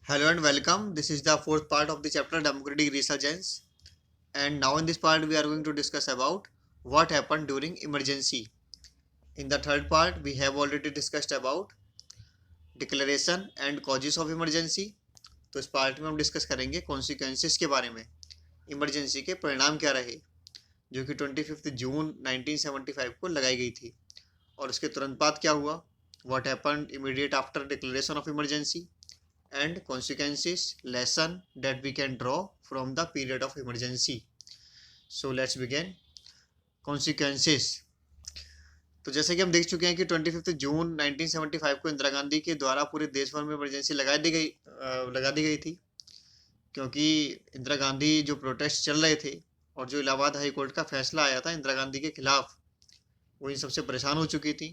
Hello and welcome. This is the fourth part of the chapter Democratic Resurgence. And now in this part we are going to discuss about what happened during emergency. In the third part we have already discussed about declaration and causes of emergency. तो इस part में हम discuss करेंगे consequences के बारे में, emergency के परिणाम क्या रहे, जो कि 25 जून 1975 को लगाई गई थी। और उसके तुरंत बाद क्या हुआ, what happened immediate after declaration of emergency and consequences lesson that we can draw from the period of emergency. So let's begin. Consequences. तो जैसे कि हम देख चुके हैं कि 25 जून 1975 को इंदिरा गांधी के द्वारा पूरे देश भर में इमरजेंसी लगा दी गई थी, क्योंकि इंदिरा गांधी जो प्रोटेस्ट चल रहे थे और जो इलाहाबाद हाई कोर्ट का फैसला आया था इंदिरा गांधी के खिलाफ, वो इन सबसे परेशान हो चुकी थी।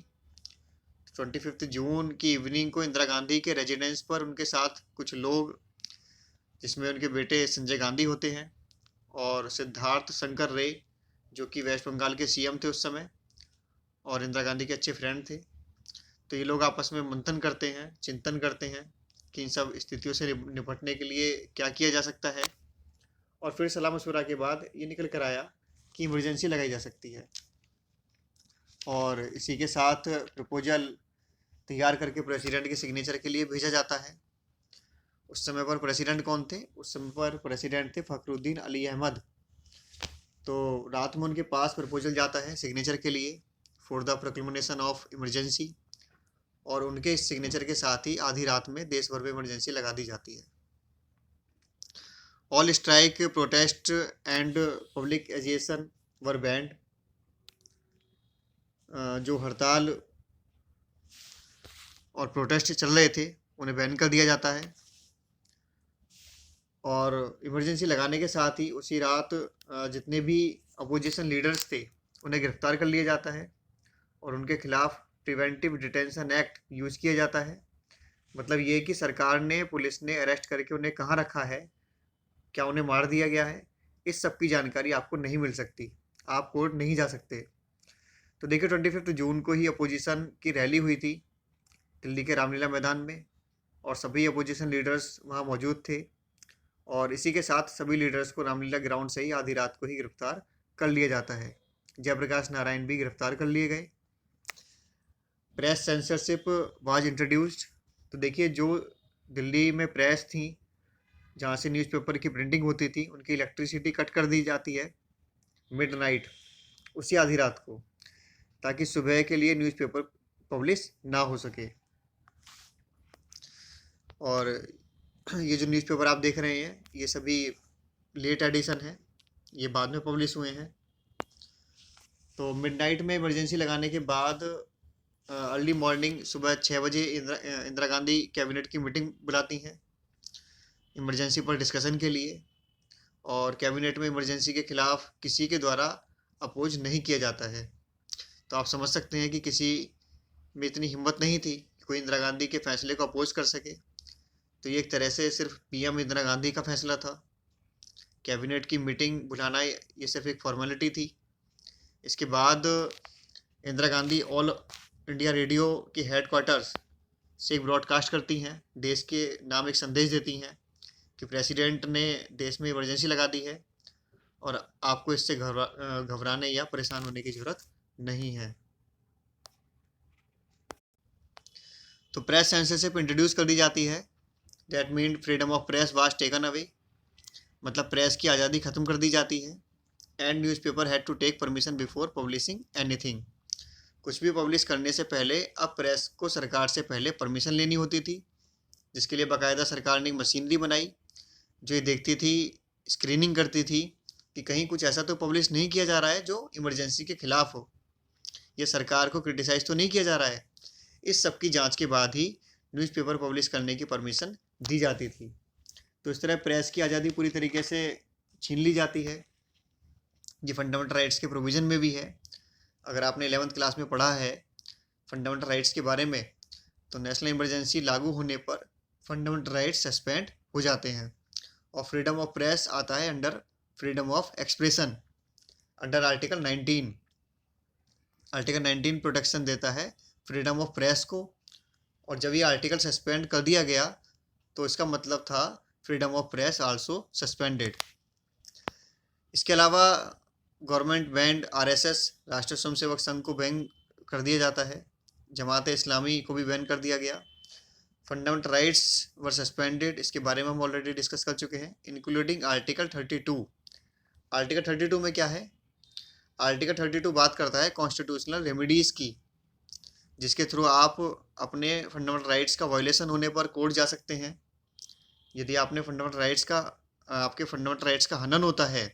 25 जून की इवनिंग को इंदिरा गांधी के रेजिडेंस पर उनके साथ कुछ लोग, जिसमें उनके बेटे संजय गांधी होते हैं और सिद्धार्थ शंकर रे, जो कि वेस्ट बंगाल के सीएम थे उस समय और इंदिरा गांधी के अच्छे फ्रेंड थे, तो ये लोग आपस में मंथन करते हैं, चिंतन करते हैं कि इन सब स्थितियों से निपटने के लिए क्या किया जा सकता है। और फिर सलाह मशवरा के बाद ये निकल कर आया कि इमरजेंसी लगाई जा सकती है। और इसी के साथ प्रपोजल तैयार करके प्रेसिडेंट के सिग्नेचर के लिए भेजा जाता है। उस समय पर प्रेसिडेंट कौन थे? उस समय पर प्रेसिडेंट थे फखरुद्दीन अली अहमद। तो रात में उनके पास प्रपोजल जाता है सिग्नेचर के लिए for the proclamation of emergency, और उनके इस सिग्नेचर के साथ ही आधी रात में देश भर में इमरजेंसी लगा दी जाती है। All strike, protest and public agitation were banned. जो हड़ताल और प्रोटेस्ट चल रहे थे उन्हें बैन कर दिया जाता है। और इमरजेंसी लगाने के साथ ही उसी रात जितने भी अपोजिशन लीडर्स थे उन्हें गिरफ्तार कर लिया जाता है और उनके खिलाफ प्रिवेंटिव डिटेंशन एक्ट यूज़ किया जाता है। मतलब ये कि सरकार ने, पुलिस ने अरेस्ट करके उन्हें कहाँ रखा है, क्या उन्हें मार दिया गया है, इस सब की जानकारी आपको नहीं मिल सकती, आप कोर्ट नहीं जा सकते। तो देखिए 25 जून को ही अपोजिशन की रैली हुई थी दिल्ली के रामलीला मैदान में, और सभी अपोजिशन लीडर्स वहाँ मौजूद थे। और इसी के साथ सभी लीडर्स को रामलीला ग्राउंड से ही आधी रात को ही गिरफ्तार कर लिया जाता है। जयप्रकाश नारायण भी गिरफ्तार कर लिए गए। Press censorship was introduced. तो देखिए जो दिल्ली में प्रेस थी, जहाँ से न्यूज़पेपर की प्रिंटिंग होती थी, उनकी इलेक्ट्रिसिटी कट कर दी जाती है मिडनाइट, उसी आधी रात को, ताकि सुबह के लिए न्यूज़पेपर पब्लिश ना हो सके। और ये जो न्यूज़पेपर आप देख रहे हैं ये सभी लेट एडिशन है, ये बाद में पब्लिश हुए हैं। तो मिडनाइट में इमरजेंसी लगाने के बाद अर्ली मॉर्निंग सुबह 6 बजे इंदिरा गांधी कैबिनेट की मीटिंग बुलाती हैं इमरजेंसी पर डिस्कशन के लिए। और कैबिनेट में इमरजेंसी के खिलाफ किसी के द्वारा अपोज नहीं किया जाता है। तो आप समझ सकते हैं कि किसी में इतनी हिम्मत नहीं थी कि कोई इंदिरा गांधी के फैसले को अपोज कर सके। तो ये एक तरह से सिर्फ पीएम इंदिरा गांधी का फैसला था। कैबिनेट की मीटिंग बुलाना ये सिर्फ एक फॉर्मेलिटी थी। इसके बाद Indira Gandhi all India radio के हेडक्वार्टर्स से एक ब्रॉडकास्ट करती हैं, देश के नाम एक संदेश देती हैं कि प्रेसिडेंट ने देश में इमरजेंसी लगा दी है और आपको इससे घबराने या परेशान होने की ज़रूरत नहीं है। तो प्रेस सेंसरशिप इंट्रोड्यूस कर दी जाती है। That mean freedom of press was taken away. मतलब प्रेस की आज़ादी ख़त्म कर दी जाती है। And newspaper had to take permission before publishing anything. कुछ भी पब्लिश करने से पहले अब प्रेस को सरकार से पहले परमिशन लेनी होती थी, जिसके लिए बाकायदा सरकार ने मशीनरी बनाई जो ये देखती थी, स्क्रीनिंग करती थी कि कहीं कुछ ऐसा तो पब्लिश नहीं किया जा रहा है जो इमरजेंसी के खिलाफ हो, या सरकार को क्रिटिसाइज़ तो नहीं किया जा रहा है। इस सब की जांच के बाद ही न्यूज़पेपर पब्लिश करने की परमिशन दी जाती थी। तो इस तरह प्रेस की आज़ादी पूरी तरीके से छीन ली जाती है। ये फंडामेंटल राइट्स के प्रोविज़न में भी है। अगर आपने 11th क्लास में पढ़ा है फंडामेंटल राइट्स के बारे में, तो नेशनल इमरजेंसी लागू होने पर फंडामेंटल राइट्स सस्पेंड हो जाते हैं। और फ्रीडम ऑफ प्रेस आता है under freedom of expression, under article 19। Article 19 protection देता है फ्रीडम ऑफ प्रेस को। और जब ये आर्टिकल सस्पेंड कर दिया गया तो इसका मतलब था freedom of press also suspended. इसके अलावा गवर्नमेंट बैंड आरएसएस राष्ट्रीय स्वयंसेवक संघ को बैन कर दिया जाता है, जमात इस्लामी को भी बैन कर दिया गया। फंडामेंटल राइट्स वर सस्पेंडेड, इसके बारे में हम ऑलरेडी डिस्कस कर चुके हैं, इंक्लूडिंग आर्टिकल 32। आर्टिकल 32 में क्या है? आर्टिकल 32 बात करता है कॉन्स्टिट्यूशनल रेमेडीज़ की, जिसके थ्रू आप अपने फंडामेंटल राइट्स का वायलेशन होने पर कोर्ट जा सकते हैं। यदि आपने आपके फंडामेंटल राइट्स का हनन होता है,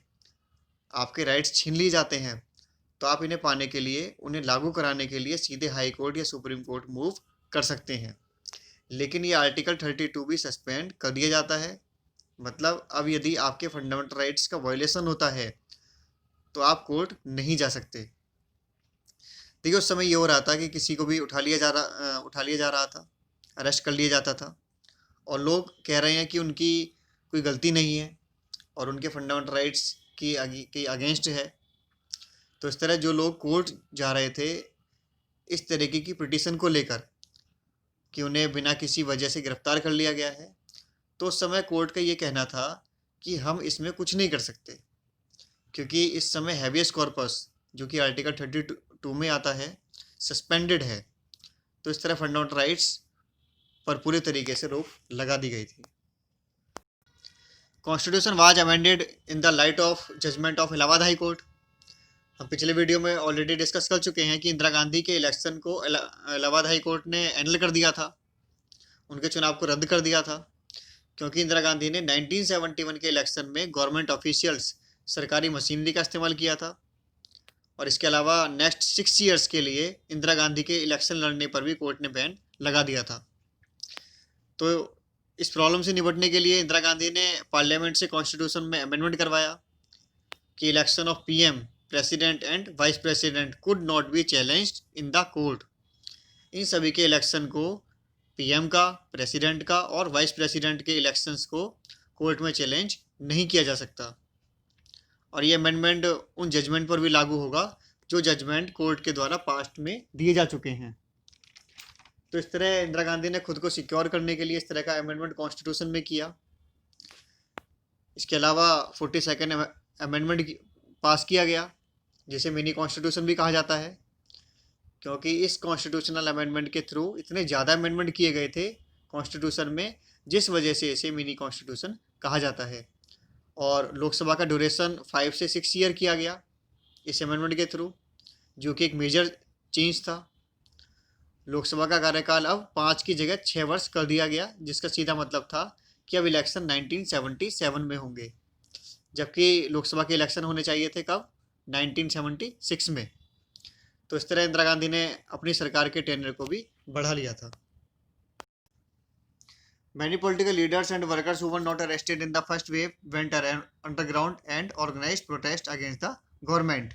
आपके राइट्स छीन लिए जाते हैं, तो आप इन्हें पाने के लिए, उन्हें लागू कराने के लिए सीधे हाई कोर्ट या सुप्रीम कोर्ट मूव कर सकते हैं। लेकिन ये आर्टिकल 32 भी सस्पेंड कर दिया जाता है। मतलब अब यदि आपके फंडामेंटल राइट्स का वायलेशन होता है तो आप कोर्ट नहीं जा सकते। देखिए उस समय ये हो रहा था कि किसी को भी उठा लिया जा रहा था, अरेस्ट कर लिया जाता था, और लोग कह रहे हैं कि उनकी कोई गलती नहीं है और उनके फंडामेंटल राइट्स की अगेंस्ट है। तो इस तरह जो लोग कोर्ट जा रहे थे इस तरीके की पिटीशन को लेकर कि उन्हें बिना किसी वजह से गिरफ्तार कर लिया गया है, तो उस समय कोर्ट का ये कहना था कि हम इसमें कुछ नहीं कर सकते, क्योंकि इस समय हैबियस कॉर्पस जो कि आर्टिकल 32 में आता है सस्पेंडेड है। तो इस तरह फंडामेंटल राइट्स पर पूरे तरीके से रोक लगा दी गई थी। Constitution was amended in the light of judgment of Allahabad high court. हम पिछले वीडियो में ऑलरेडी डिस्कस कर चुके हैं कि इंदिरा गांधी के इलेक्शन को इलाहाबाद हाई कोर्ट ने एनल कर दिया था, उनके चुनाव को रद्द कर दिया था, क्योंकि इंदिरा गांधी ने 1971 के इलेक्शन में गवर्नमेंट ऑफिशियल्स सरकारी मशीनरी का इस्तेमाल किया था। और इसके अलावा नेक्स्ट 6 ईयर्स के लिए इंदिरा गांधी के इलेक्शन लड़ने पर भी कोर्ट ने बैन लगा दिया था। तो इस प्रॉब्लम से निपटने के लिए इंदिरा गांधी ने पार्लियामेंट से कॉन्स्टिट्यूशन में अमेंडमेंट करवाया कि election of PM, president and vice president could not be challenged in the court. इन सभी के इलेक्शन को, पीएम का, प्रेसिडेंट का और वाइस प्रेसिडेंट के इलेक्शंस को कोर्ट में चैलेंज नहीं किया जा सकता। और ये अमेंडमेंट उन जजमेंट पर भी लागू होगा जो जजमेंट कोर्ट के द्वारा पास्ट में दिए जा चुके हैं। तो इस तरह इंदिरा गांधी ने खुद को सिक्योर करने के लिए इस तरह का अमेंडमेंट कॉन्स्टिट्यूशन में किया। इसके अलावा 42nd अमेंडमेंट पास किया गया, जिसे मिनी कॉन्स्टिट्यूशन भी कहा जाता है, क्योंकि इस कॉन्स्टिट्यूशनल अमेंडमेंट के थ्रू इतने ज़्यादा अमेंडमेंट किए गए थे कॉन्स्टिट्यूशन में, जिस वजह से इसे मिनी कॉन्स्टिट्यूशन कहा जाता है। और लोकसभा का ड्यूरेशन 5 से 6 ईयर किया गया इस अमेंडमेंट के थ्रू, जो कि एक मेजर चेंज था। लोकसभा का कार्यकाल अब 5 की जगह 6 वर्ष कर दिया गया, जिसका सीधा मतलब था कि अब इलेक्शन 1977 में होंगे, जबकि लोकसभा के इलेक्शन होने चाहिए थे कब? 1976 में। तो इस तरह इंदिरा गांधी ने अपनी सरकार के टेन्योर को भी बढ़ा लिया था। Many political leaders and workers who were not arrested in the first wave went underground and organized protest against the government.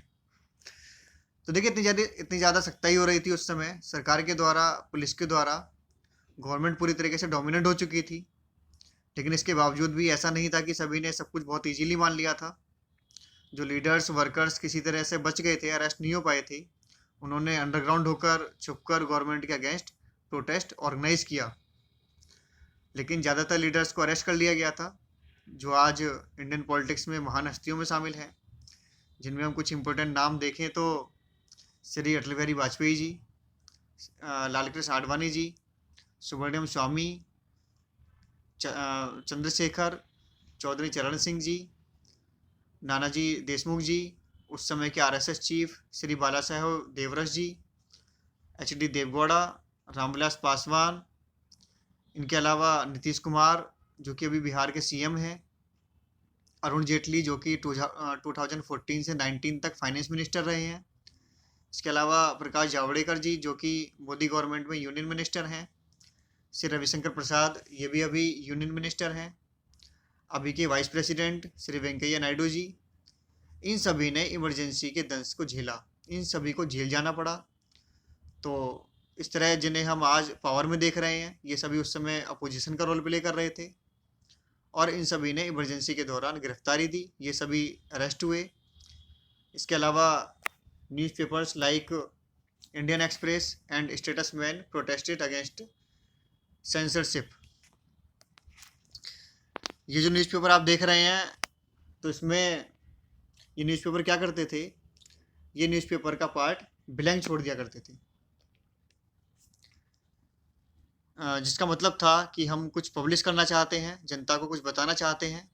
तो देखिए इतनी ज़्यादा सख्ताई हो रही थी उस समय सरकार के द्वारा, पुलिस के द्वारा। गवर्नमेंट पूरी तरीके से डोमिनेट हो चुकी थी, लेकिन इसके बावजूद भी ऐसा नहीं था कि सभी ने सब कुछ बहुत इजीली मान लिया था। जो लीडर्स, वर्कर्स किसी तरह से बच गए थे, अरेस्ट नहीं हो पाए थे, उन्होंने अंडरग्राउंड होकर छुपकर गवर्नमेंट के अगेंस्ट प्रोटेस्ट ऑर्गेनाइज किया। लेकिन ज़्यादातर लीडर्स को अरेस्ट कर लिया गया था, जो आज इंडियन पॉलिटिक्स में महान हस्तियों में शामिल हैं, जिनमें हम कुछ इम्पोर्टेंट नाम देखें तो श्री अटल बिहारी वाजपेयी जी, लाल कृष्ण आडवाणी जी, सुब्रमण्यम स्वामी, चंद्रशेखर, चौधरी चरण सिंह जी, नानाजी देशमुख जी, उस समय के आरएसएस चीफ श्री बाला साहेब देवरस जी, एचडी देवगौड़ा, रामविलास पासवान, इनके अलावा नीतीश कुमार जो कि अभी बिहार के सीएम हैं, अरुण जेटली जो कि 2014 से 19 तक फाइनेंस मिनिस्टर रहे हैं, इसके अलावा प्रकाश जावड़ेकर जी जो कि मोदी गवर्नमेंट में यूनियन मिनिस्टर हैं, श्री रविशंकर प्रसाद ये भी अभी यूनियन मिनिस्टर हैं, अभी के वाइस प्रेसिडेंट श्री वेंकैया नायडू जी, इन सभी ने इमरजेंसी के दंश को झेला, इन सभी को झेल जाना पड़ा। तो इस तरह जिन्हें हम आज पावर में देख रहे हैं, ये सभी उस समय अपोजिशन का रोल प्ले कर रहे थे, और इन सभी ने इमरजेंसी के दौरान गिरफ्तारी दी, ये सभी अरेस्ट हुए। इसके अलावा newspapers like Indian Express and Statesman protested against censorship. ये जो न्यूज़पेपर आप देख रहे हैं, तो इसमें ये न्यूज़पेपर क्या करते थे, ये न्यूज़पेपर का पार्ट ब्लैंक छोड़ दिया करते थे, जिसका मतलब था कि हम कुछ पब्लिश करना चाहते हैं, जनता को कुछ बताना चाहते हैं,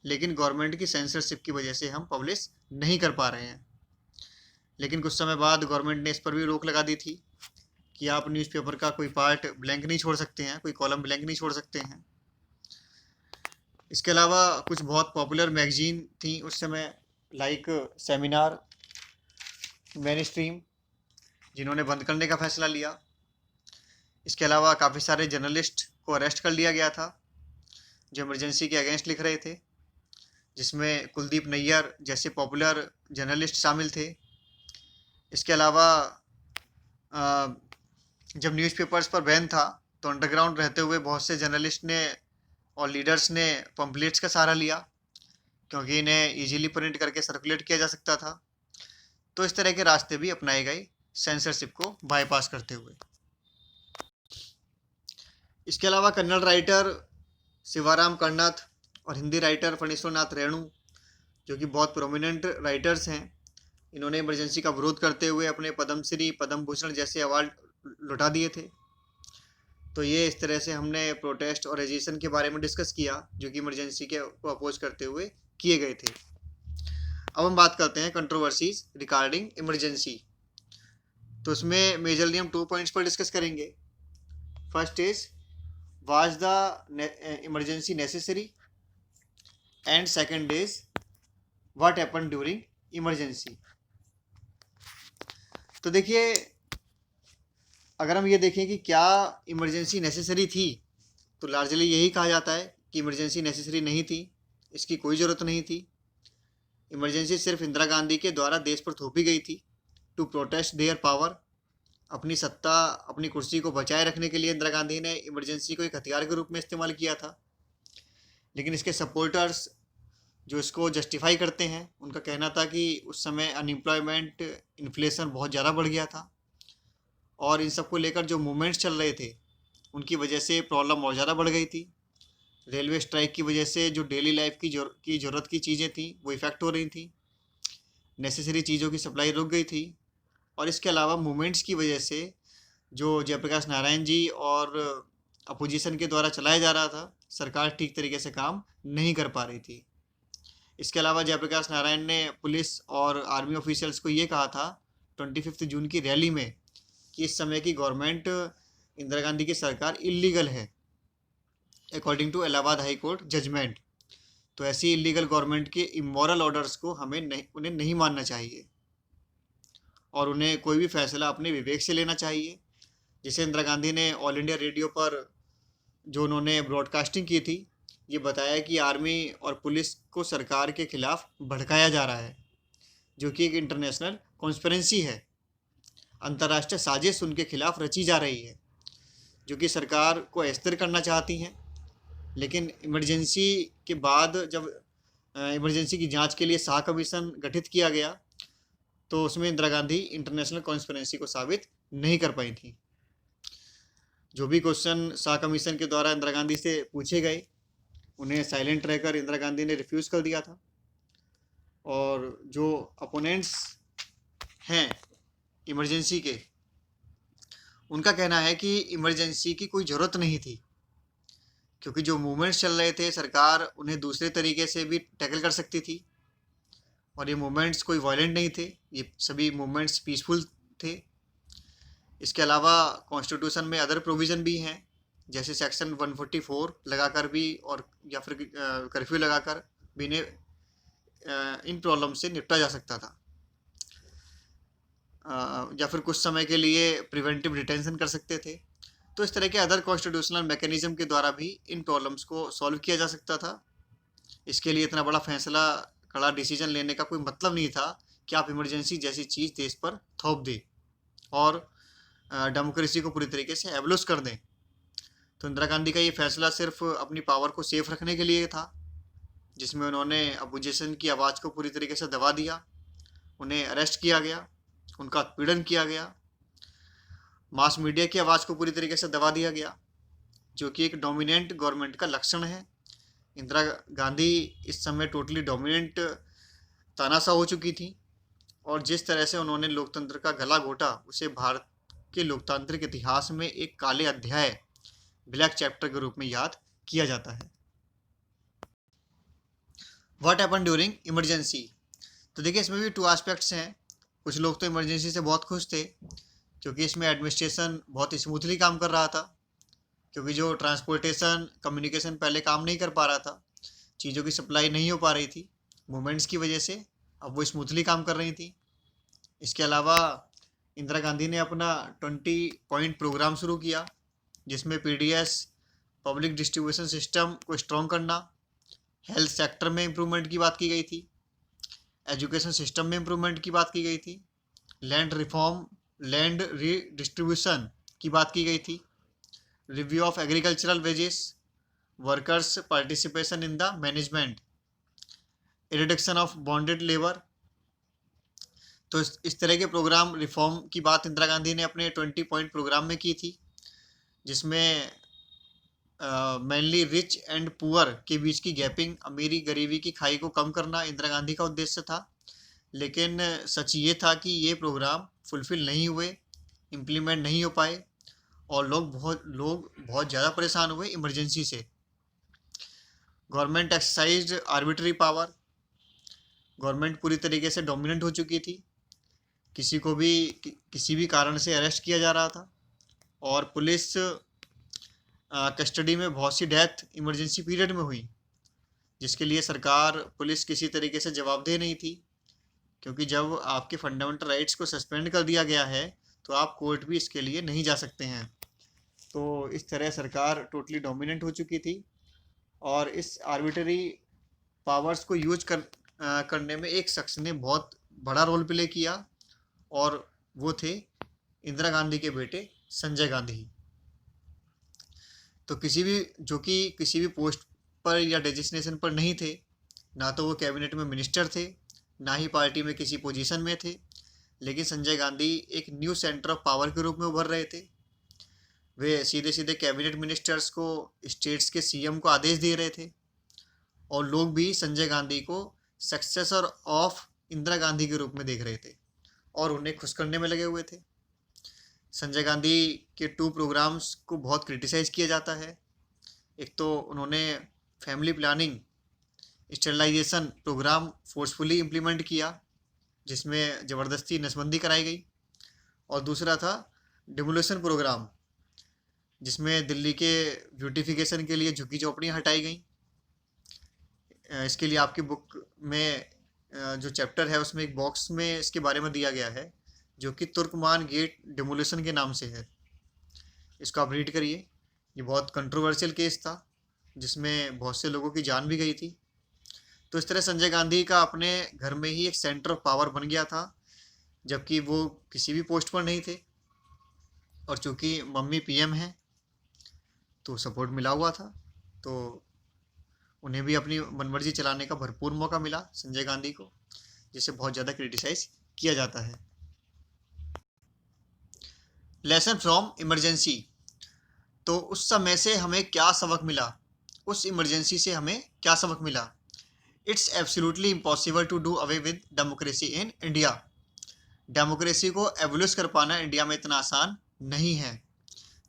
लेकिन गवर्नमेंट की सेंसरशिप की वजह से हम पब्लिश नहीं कर पा रहे हैं। लेकिन कुछ समय बाद गवर्नमेंट ने इस पर भी रोक लगा दी थी कि आप न्यूज़पेपर का कोई पार्ट ब्लैंक नहीं छोड़ सकते हैं, कोई कॉलम ब्लैंक नहीं छोड़ सकते हैं। इसके अलावा कुछ बहुत पॉपुलर मैगजीन थी उस समय, लाइक सेमिनार, मेन स्ट्रीम, जिन्होंने बंद करने का फैसला लिया। इसके अलावा काफ़ी सारे जर्नलिस्ट को अरेस्ट कर लिया गया था जो इमरजेंसी के अगेंस्ट लिख रहे थे, जिसमें कुलदीप नैयर जैसे पॉपुलर जर्नलिस्ट शामिल थे। इसके अलावा जब न्यूज़पेपर्स पर बैन था तो अंडरग्राउंड रहते हुए बहुत से जर्नलिस्ट ने और लीडर्स ने पम्पलेट्स का सहारा लिया, क्योंकि इन्हें इजीली प्रिंट करके सर्कुलेट किया जा सकता था। तो इस तरह के रास्ते भी अपनाए गए सेंसरशिप को बाईपास करते हुए। इसके अलावा कन्नड़ राइटर शिवाराम करनाथ और हिंदी राइटर फणीश्वरनाथ रेणु, जो कि बहुत प्रोमिनेंट राइटर्स हैं, इन्होंने इमरजेंसी का विरोध करते हुए अपने पद्मश्री, पद्म भूषण जैसे अवार्ड लौटा दिए थे। तो ये इस तरह से हमने प्रोटेस्ट और एजिटेशन के बारे में डिस्कस किया जो कि इमरजेंसी के को अपोज करते हुए किए गए थे। अब हम बात करते हैं कंट्रोवर्सीज रिगार्डिंग इमरजेंसी। तो उसमें मेजरली हम 2 पॉइंट्स पर डिस्कस करेंगे। First is, was the emergency necessary, and second is, what happened during emergency. तो देखिए, अगर हम ये देखें कि क्या इमरजेंसी नेसेसरी थी, तो लार्जली यही कहा जाता है कि इमरजेंसी नेसेसरी नहीं थी, इसकी कोई ज़रूरत नहीं थी। इमरजेंसी सिर्फ इंदिरा गांधी के द्वारा देश पर थोपी गई थी टू प्रोटेस्ट देयर पावर। अपनी सत्ता, अपनी कुर्सी को बचाए रखने के लिए इंदिरा गांधी ने इमरजेंसी को एक हथियार के रूप में इस्तेमाल किया था। लेकिन इसके सपोर्टर्स जो इसको जस्टिफाई करते हैं, उनका कहना था कि उस समय अनएम्प्लॉयमेंट, इन्फ्लेशन बहुत ज़्यादा बढ़ गया था और इन सब को लेकर जो मूवमेंट्स चल रहे थे उनकी वजह से प्रॉब्लम और ज़्यादा बढ़ गई थी। रेलवे स्ट्राइक की वजह से जो डेली लाइफ की ज़रूरत की चीज़ें थी वो इफ़ेक्ट हो रही थी, नेसेसरी चीज़ों की सप्लाई रुक गई थी। और इसके अलावा मूवमेंट्स की वजह से जो जयप्रकाश नारायण जी और अपोजिशन के द्वारा चलाया जा रहा था, सरकार ठीक तरीके से काम नहीं कर पा रही थी। इसके अलावा जयप्रकाश नारायण ने पुलिस और आर्मी ऑफिशियल्स को ये कहा था 25 जून की रैली में कि इस समय की गवर्नमेंट, इंदिरा गांधी की सरकार इलीगल है according to Allahabad high court judgment. तो ऐसी इलीगल गवर्नमेंट के इमोरल ऑर्डर्स को उन्हें नहीं मानना चाहिए और उन्हें कोई भी फैसला अपने विवेक से लेना चाहिए। जैसे इंदिरा गांधी ने ऑल इंडिया रेडियो पर जो उन्होंने ब्रॉडकास्टिंग की थी, ये बताया कि आर्मी और पुलिस को सरकार के खिलाफ भड़काया जा रहा है, जो कि एक इंटरनेशनल कॉन्स्पिरेसी है, अंतर्राष्ट्रीय साजिश उनके खिलाफ रची जा रही है, जो कि सरकार को अस्थिर करना चाहती हैं। लेकिन इमरजेंसी के बाद जब इमरजेंसी की जांच के लिए शाह कमीशन गठित किया गया तो उसमें इंदिरा गांधी इंटरनेशनल कॉन्स्पिरेसी को साबित नहीं कर पाई थी। जो भी क्वेश्चन शाह कमीशन के द्वारा इंदिरा गांधी से पूछे गए, उन्हें साइलेंट रहकर इंदिरा गांधी ने रिफ्यूज़ कर दिया था। और जो अपोनेंट्स हैं इमरजेंसी के, उनका कहना है कि इमरजेंसी की कोई ज़रूरत नहीं थी, क्योंकि जो मूवमेंट्स चल रहे थे सरकार उन्हें दूसरे तरीके से भी टैकल कर सकती थी और ये मूवमेंट्स कोई वायलेंट नहीं थे, ये सभी मूवमेंट्स पीसफुल थे। इसके अलावा कॉन्स्टिट्यूशन में अदर प्रोविज़न भी हैं, जैसे सेक्शन 144 लगाकर भी और या फिर कर्फ्यू लगाकर भी इन्हें इन प्रॉब्लम से निपटा जा सकता था, या फिर कुछ समय के लिए प्रिवेंटिव डिटेंशन कर सकते थे। तो इस तरह के अदर कॉन्स्टिट्यूशनल मैकेनिज्म के द्वारा भी इन प्रॉब्लम्स को सॉल्व किया जा सकता था। इसके लिए इतना बड़ा फैसला, कड़ा डिसीजन लेने का कोई मतलब नहीं था कि आप इमरजेंसी जैसी चीज़ देश पर थोप दें और डेमोक्रेसी को पूरी तरीके से एब्लोस कर दें। तो इंदिरा गांधी का ये फैसला सिर्फ अपनी पावर को सेफ रखने के लिए था, जिसमें उन्होंने अपोजिशन की आवाज़ को पूरी तरीके से दबा दिया, उन्हें अरेस्ट किया गया, उनका उत्पीड़न किया गया, मास मीडिया की आवाज़ को पूरी तरीके से दबा दिया गया, जो कि एक डोमिनेंट गवर्नमेंट का लक्षण है। इंदिरा गांधी इस समय टोटली डोमिनेंट तानाशाह हो चुकी थी और जिस तरह से उन्होंने लोकतंत्र का गला घोटा उसे भारत के लोकतांत्रिक इतिहास में एक काले अध्याय, ब्लैक चैप्टर के रूप में याद किया जाता है। What happen during emergency. तो देखिए इसमें भी 2 एस्पेक्ट्स हैं। कुछ लोग तो इमरजेंसी से बहुत खुश थे क्योंकि इसमें एडमिनिस्ट्रेशन बहुत स्मूथली काम कर रहा था, क्योंकि जो ट्रांसपोर्टेशन कम्युनिकेशन पहले काम नहीं कर पा रहा था, चीज़ों की सप्लाई नहीं हो पा रही थी मूवमेंट्स की वजह से, अब वो स्मूथली काम कर रही थी। इसके अलावा इंदिरा गांधी ने अपना 20 पॉइंट प्रोग्राम शुरू किया जिसमें पीडीएस, पब्लिक डिस्ट्रीब्यूशन सिस्टम को स्ट्रॉन्ग करना, हेल्थ सेक्टर में इम्प्रूवमेंट की बात की गई थी, एजुकेशन सिस्टम में इम्प्रूवमेंट की बात की गई थी, लैंड रिफॉर्म, लैंड रीडिस्ट्रीब्यूशन की बात की गई थी, review of agricultural wages, workers participation in the management, reduction of bonded labour. तो इस तरह के प्रोग्राम रिफॉर्म की बात इंदिरा गांधी ने अपने 20 पॉइंट प्रोग्राम में की थी, जिसमें मेनली रिच एंड पुअर के बीच की गैपिंग, अमीरी गरीबी की खाई को कम करना इंदिरा गांधी का उद्देश्य था। लेकिन सच ये था कि ये प्रोग्राम फुलफिल नहीं हुए, इम्प्लीमेंट नहीं हो पाए और लोग बहुत ज़्यादा परेशान हुए इमरजेंसी से। Government exercise arbitrary power, government पूरी तरीके से डोमिनेंट हो चुकी थी, किसी भी कारण से अरेस्ट किया जा रहा था और पुलिस कस्टडी में बहुत सी डेथ इमरजेंसी पीरियड में हुई, जिसके लिए सरकार, पुलिस किसी तरीके से जवाबदेह नहीं थी, क्योंकि जब आपके फंडामेंटल राइट्स को सस्पेंड कर दिया गया है तो आप कोर्ट भी इसके लिए नहीं जा सकते हैं। तो इस तरह सरकार टोटली डोमिनेंट हो चुकी थी और इस आर्बिट्ररी पावर्स को यूज करने में एक शख्स ने बहुत बड़ा रोल प्ले किया और वो थे इंदिरा गांधी के बेटे संजय गांधी। तो किसी भी पोस्ट पर या डेजिग्नेशन पर नहीं थे, ना तो वो कैबिनेट में मिनिस्टर थे, ना ही पार्टी में किसी पोजीशन में थे, लेकिन संजय गांधी एक न्यू सेंटर ऑफ पावर के रूप में उभर रहे थे। वे सीधे सीधे कैबिनेट मिनिस्टर्स को, स्टेट्स के सीएम को आदेश दे रहे थे और लोग भी संजय गांधी को सक्सेसर ऑफ इंदिरा गांधी के रूप में देख रहे थे और उन्हें खुश करने में लगे हुए थे। संजय गांधी के 2 प्रोग्राम्स को बहुत क्रिटिसाइज़ किया जाता है। एक तो उन्होंने family planning, sterilisation programme forcefully implement किया जिसमें ज़बरदस्ती नसबंदी कराई गई, और दूसरा था डिमोलिशन प्रोग्राम जिसमें दिल्ली के ब्यूटिफिकेशन के लिए झुग्गी झोपड़ियाँ हटाई गई। इसके लिए आपकी बुक में जो चैप्टर है उसमें एक बॉक्स में इसके बारे में दिया गया है जो कि तुर्कमान गेट डिमोलिशन के नाम से है। इसको आप रीड करिए। ये बहुत कंट्रोवर्शियल केस था जिसमें बहुत से लोगों की जान भी गई थी। तो इस तरह संजय गांधी का अपने घर में ही एक सेंटर ऑफ पावर बन गया था, जबकि वो किसी भी पोस्ट पर नहीं थे और चूंकि मम्मी पीएम हैं तो सपोर्ट मिला हुआ था, तो उन्हें भी अपनी मनमर्जी चलाने का भरपूर मौका मिला संजय गांधी को, जिसे बहुत ज़्यादा क्रिटिसाइज किया जाता है। Lesson from emergency. तो उस समय से हमें क्या सबक मिला, उस इमरजेंसी से हमें क्या सबक मिला। It's absolutely impossible to do away with democracy in India. Democracy को एवोल्यूट कर पाना इंडिया में इतना आसान नहीं है।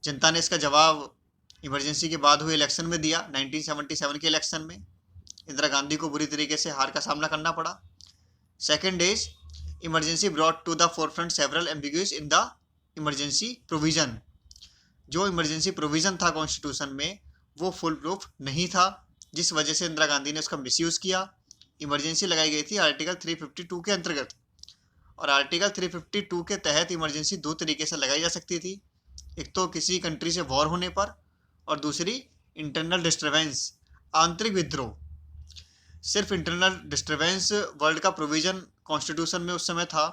जनता ने इसका जवाब इमरजेंसी के बाद हुए इलेक्शन में दिया। 1977 के इलेक्शन में इंदिरा गांधी को बुरी तरीके से हार का सामना करना पड़ा। Second is emergency brought to the forefront several ambiguities in the emergency provision. जो इमरजेंसी प्रोविज़न था कॉन्स्टिट्यूशन में वो फुल प्रूफ नहीं था, जिस वजह से इंदिरा गांधी ने उसका मिसयूज़ किया। इमरजेंसी लगाई गई थी आर्टिकल 352 के अंतर्गत, और आर्टिकल 352 के तहत इमरजेंसी 2 तरीके से लगाई जा सकती थी। एक तो किसी कंट्री से वॉर होने पर, और दूसरी इंटरनल डिस्टर्बेंस, आंतरिक विद्रोह। सिर्फ इंटरनल डिस्टर्बेंस वर्ड का प्रोविज़न कॉन्स्टिट्यूशन में उस समय था,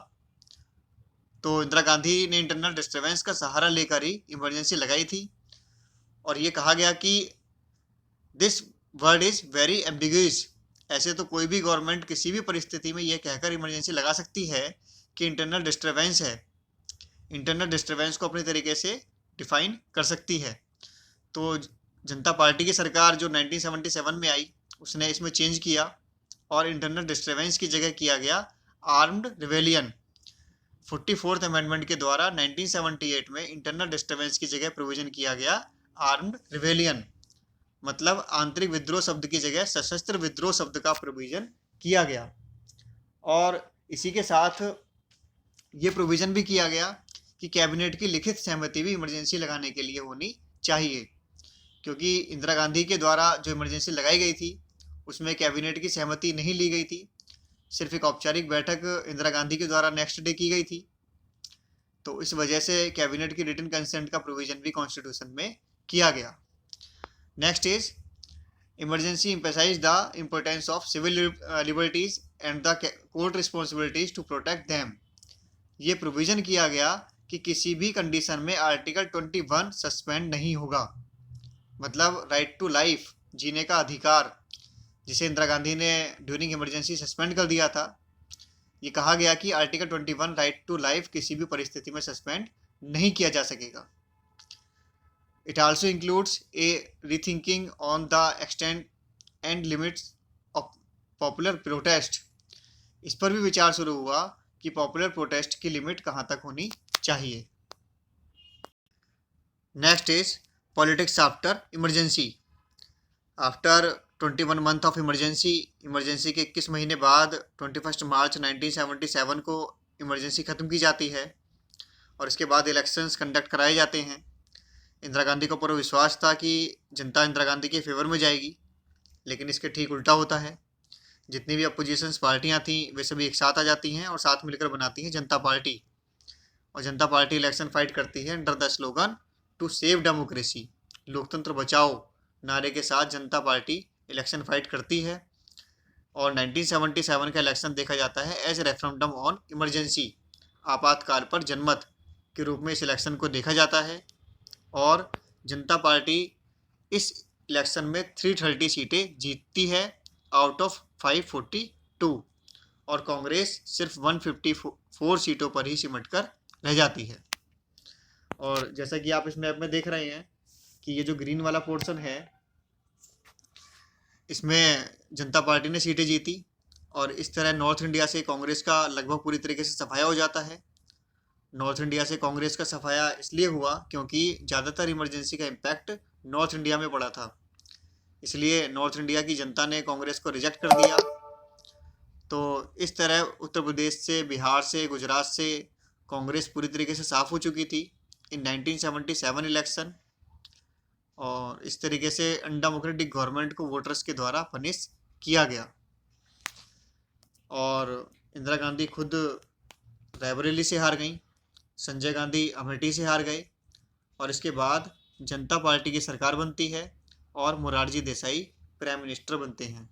तो इंदिरा गांधी ने इंटरनल डिस्टर्बेंस का सहारा लेकर ही इमरजेंसी लगाई थी और ये कहा गया कि this word is very ambiguous. ऐसे तो कोई भी गवर्नमेंट किसी भी परिस्थिति में ये कहकर इमरजेंसी लगा सकती है कि इंटरनल डिस्टर्बेंस है, इंटरनल डिस्टर्बेंस को अपने तरीके से डिफाइन कर सकती है। तो जनता पार्टी की सरकार जो 1977 में आई उसने इसमें चेंज किया और इंटरनल डिस्टर्बेंस की जगह किया गया आर्म्ड रिवेलियन। 44th अमेंडमेंट के द्वारा 1978 में इंटरनल डिस्टर्बेंस की जगह प्रोविजन किया गया आर्म्ड रिवेलियन, मतलब आंतरिक विद्रोह शब्द की जगह सशस्त्र विद्रोह शब्द का प्रोविजन किया गया। और इसी के साथ ये प्रोविजन भी किया गया कि कैबिनेट की लिखित सहमति भी इमरजेंसी लगाने के लिए होनी चाहिए, क्योंकि इंदिरा गांधी के द्वारा जो इमरजेंसी लगाई गई थी उसमें कैबिनेट की सहमति नहीं ली गई थी, सिर्फ एक औपचारिक बैठक इंदिरा गांधी के द्वारा नेक्स्ट डे की गई थी। तो इस वजह से कैबिनेट की रिटन कंसेंट का प्रोविजन भी कॉन्स्टिट्यूशन में किया गया। Next is emergency emphasise the importance of civil liberties and the court responsibilities to protect them. ये प्रोविजन किया गया कि किसी भी कंडीशन में आर्टिकल 21 सस्पेंड नहीं होगा, मतलब राइट टू लाइफ, जीने का अधिकार, जिसे इंदिरा गांधी ने ड्यूरिंग इमरजेंसी सस्पेंड कर दिया था। ये कहा गया कि आर्टिकल 21 राइट टू लाइफ किसी भी परिस्थिति में सस्पेंड नहीं किया जा सकेगा। It also includes A rethinking on the extent and limits of popular protest. इस पर भी विचार शुरू हुआ कि पॉपुलर प्रोटेस्ट की लिमिट कहाँ तक होनी चाहिए। Next is politics after emergency. After 21 month of emergency के 21 महीने बाद 21 मार्च 1977 को इमरजेंसी ख़त्म की जाती है और इसके बाद इलेक्शंस कंडक्ट कराए जाते हैं। इंदिरा गांधी को पूरा विश्वास था कि जनता इंदिरा गांधी के फेवर में जाएगी, लेकिन इसके ठीक उल्टा होता है। जितनी भी अपोजिशंस पार्टियां थीं वे सभी एक साथ आ जाती हैं और साथ मिलकर बनाती हैं जनता पार्टी, और जनता पार्टी इलेक्शन फाइट करती है under the slogan to save democracy, लोकतंत्र बचाओ नारे के साथ जनता पार्टी इलेक्शन फाइट करती है। और 1977 का इलेक्शन देखा जाता है एज रेफरेंडम ऑन इमरजेंसी, आपातकाल पर जनमत के रूप में इस इलेक्शन को देखा जाता है। और जनता पार्टी इस इलेक्शन में 330 सीटें जीतती है आउट ऑफ 542, और कांग्रेस सिर्फ 154 सीटों पर ही सिमट कर रह जाती है। और जैसा कि आप इस मैप में देख रहे हैं कि ये जो ग्रीन वाला पोर्शन है इसमें जनता पार्टी ने सीटें जीती, और इस तरह नॉर्थ इंडिया से कांग्रेस का लगभग पूरी तरीके से सफाया हो जाता है। नॉर्थ इंडिया से कांग्रेस का सफाया इसलिए हुआ क्योंकि ज़्यादातर इमरजेंसी का इम्पैक्ट नॉर्थ इंडिया में पड़ा था, इसलिए नॉर्थ इंडिया की जनता ने कांग्रेस को रिजेक्ट कर दिया। तो इस तरह उत्तर प्रदेश से, बिहार से, गुजरात से कांग्रेस पूरी तरीके से साफ़ हो चुकी थी इन 1977 इलेक्शन, और इस तरीके से अनडेमोक्रेटिक गवर्नमेंट को वोटर्स के द्वारा पनिश किया गया। और इंदिरा गांधी खुद रायबरेली से हार गई, संजय गांधी अमेठी से हार गए, और इसके बाद जनता पार्टी की सरकार बनती है और मोरारजी देसाई प्राइम मिनिस्टर बनते हैं।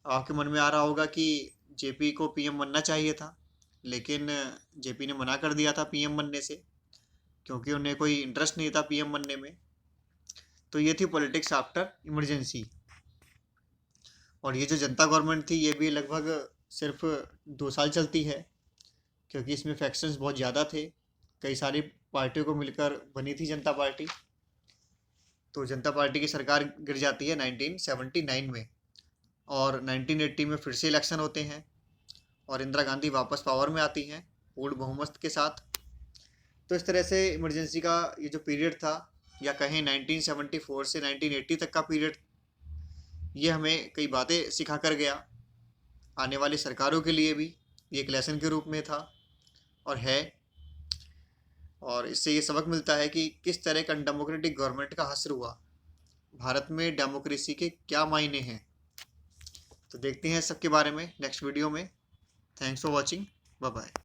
आपके मन में आ रहा होगा कि जेपी को पीएम बनना चाहिए था, लेकिन जेपी ने मना कर दिया था पीएम बनने से, क्योंकि उन्हें कोई इंटरेस्ट नहीं था पीएम बनने में। तो ये थी पॉलिटिक्स आफ्टर इमरजेंसी। और ये जो जनता गवर्नमेंट थी ये भी लगभग सिर्फ 2 साल चलती है, क्योंकि इसमें फैक्शंस बहुत ज़्यादा थे, कई सारी पार्टियों को मिलकर बनी थी जनता पार्टी। तो जनता पार्टी की सरकार गिर जाती है 1979 में, और 1980 में फिर से इलेक्शन होते हैं और इंदिरा गांधी वापस पावर में आती हैं पूर्ण बहुमत के साथ। तो इस तरह से इमरजेंसी का ये जो पीरियड था, या कहें 1974 से 1980 तक का पीरियड, ये हमें कई बातें सिखा कर गया। आने वाली सरकारों के लिए भी ये एक लेसन के रूप में था और है, और इससे ये सबक मिलता है कि किस तरह का डेमोक्रेटिक गवर्नमेंट का हश्र हुआ, भारत में डेमोक्रेसी के क्या मायने हैं। तो देखते हैं सबके बारे में नेक्स्ट वीडियो में। Thanks for watching, bye bye.